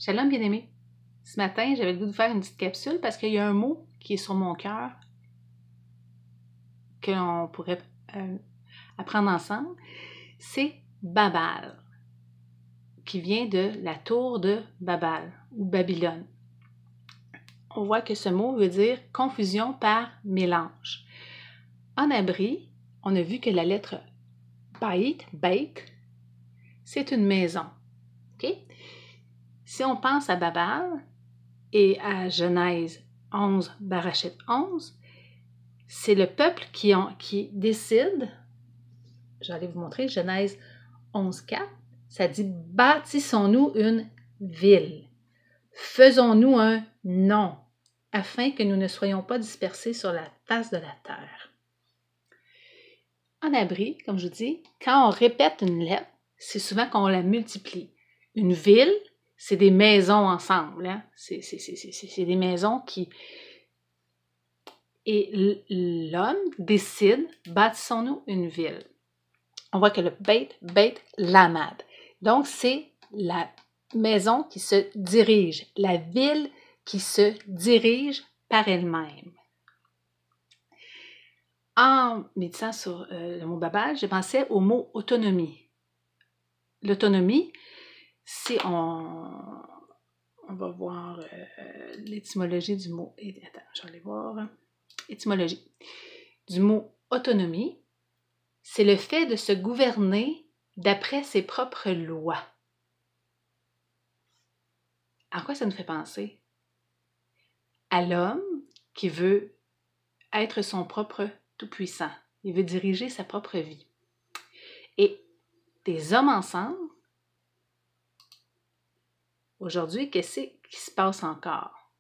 Shalom bien-aimé. Ce matin, j'avais le goût de faire une petite capsule parce qu'il y a un mot qui est sur mon cœur que l'on pourrait apprendre ensemble. C'est Babal, qui vient de la tour de Babal ou Babylone. On voit que ce mot veut dire confusion par mélange. En hébreu, on a vu que la lettre Beit, c'est une maison. Okay? Si on pense à Babal et à Genèse 11, Barachette 11, c'est le peuple qui décide, j'allais vous montrer, Genèse 11, 4, ça dit « Bâtissons-nous une ville, faisons-nous un nom, afin que nous ne soyons pas dispersés sur la face de la terre. » En hébreu, comme je vous dis, quand on répète une lettre, c'est souvent qu'on la multiplie. Une ville, c'est des maisons ensemble. Hein? C'est des maisons qui... Et l'homme décide, bâtissons-nous une ville. On voit que le Beit Lamad. Donc, c'est la maison qui se dirige, la ville qui se dirige par elle-même. En méditant sur le mot Babal, j'ai pensé au mot autonomie. L'autonomie, c'est on va voir l'étymologie du mot. Attends, je vais aller voir. Étymologie du mot autonomie, c'est le fait de se gouverner d'après ses propres lois. À quoi ça nous fait penser? À l'homme qui veut être son propre tout-puissant. Il veut diriger sa propre vie. Et des hommes ensemble, aujourd'hui, qu'est-ce qui se passe encore?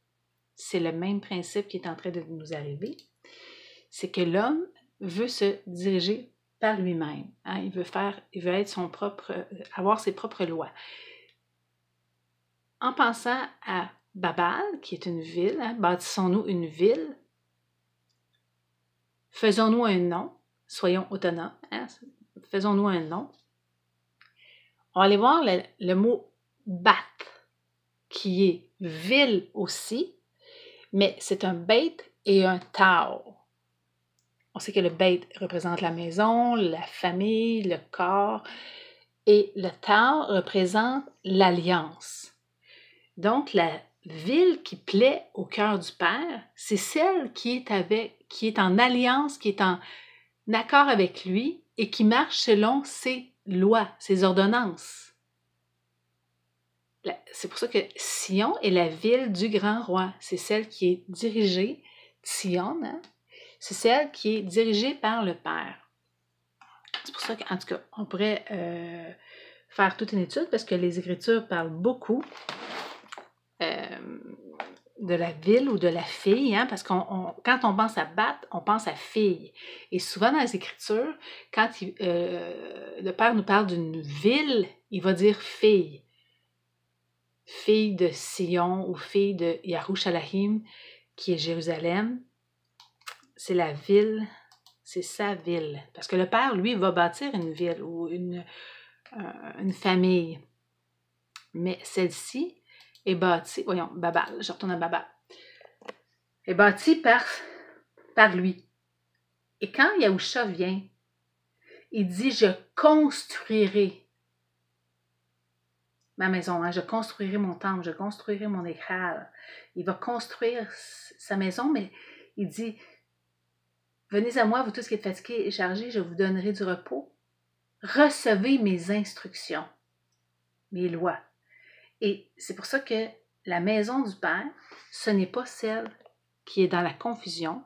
C'est le même principe qui est en train de nous arriver. C'est que l'homme veut se diriger par lui-même. Hein? Il veut être son propre, avoir ses propres lois. En pensant à Babal, qui est une ville, hein, bâtissons-nous une ville, faisons-nous un nom, soyons autonomes, hein, faisons-nous un nom. On va aller voir le mot Bat, qui est ville aussi, mais c'est un Beit et un Tao. On sait que le Beit représente la maison, la famille, le corps, et le Tao représente l'alliance. Donc, la ville qui plaît au cœur du Père, c'est celle qui est en alliance, qui est en accord avec lui et qui marche selon ses lois, ses ordonnances. C'est pour ça que Sion est la ville du grand roi. C'est celle qui est dirigée, Sion, hein? C'est celle qui est dirigée par le Père. C'est pour ça qu'en tout cas, on pourrait faire toute une étude parce que les Écritures parlent beaucoup de la ville ou de la fille, hein, parce quand on pense à Bat, on pense à fille. Et souvent dans les Écritures, quand le Père nous parle d'une ville, il va dire fille. Fille de Sion ou fille de Yerushalayim, qui est Jérusalem. C'est la ville, c'est sa ville. Parce que le Père, lui, va bâtir une ville ou une famille. Mais celle-ci est bâtie, voyons, Babal, je retourne à Babal, est bâtie par lui. Et quand Yahusha vient, il dit « Je construirai ma maison, hein, je construirai mon temple, je construirai mon écral. » Il va construire sa maison, mais il dit « Venez à moi, vous tous qui êtes fatigués et chargés, je vous donnerai du repos. Recevez mes instructions, mes lois. » Et c'est pour ça que la maison du Père, ce n'est pas celle qui est dans la confusion,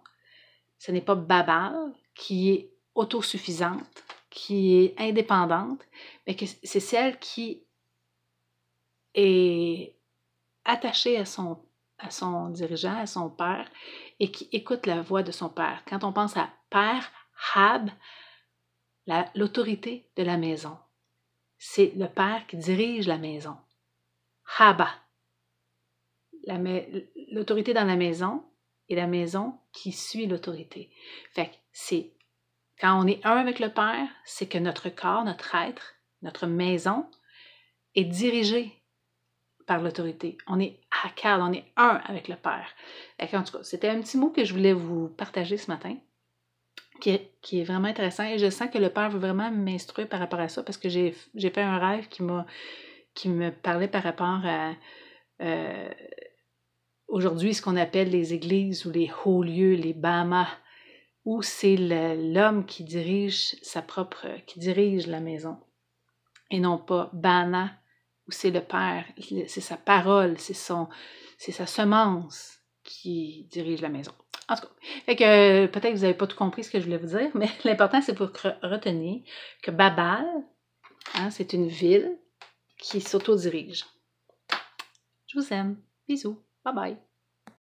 ce n'est pas Babal qui est autosuffisante, qui est indépendante, mais que c'est celle qui est attachée à son dirigeant, à son Père, et qui écoute la voix de son Père. Quand on pense à Père, Hab, l'autorité de la maison, c'est le Père qui dirige la maison. Haba, l'autorité dans la maison et la maison qui suit l'autorité. Fait que c'est, quand on est un avec le Père, c'est que notre corps, notre être, notre maison est dirigé par l'autorité. On est Hakad, on est un avec le Père. Et en tout cas, c'était un petit mot que je voulais vous partager ce matin, qui est vraiment intéressant. Et je sens que le Père veut vraiment m'instruire par rapport à ça, parce que j'ai fait un rêve qui me parlait par rapport à aujourd'hui ce qu'on appelle les églises ou les hauts lieux, les Bahamas, où c'est l'homme qui dirige qui dirige la maison. Et non pas Bana, où c'est le Père, c'est sa parole, c'est sa semence qui dirige la maison. En tout cas, fait que peut-être que vous n'avez pas tout compris ce que je voulais vous dire, mais l'important, c'est pour retenir que Babal, c'est une ville qui s'autodirige. Je vous aime. Bisous. Bye bye.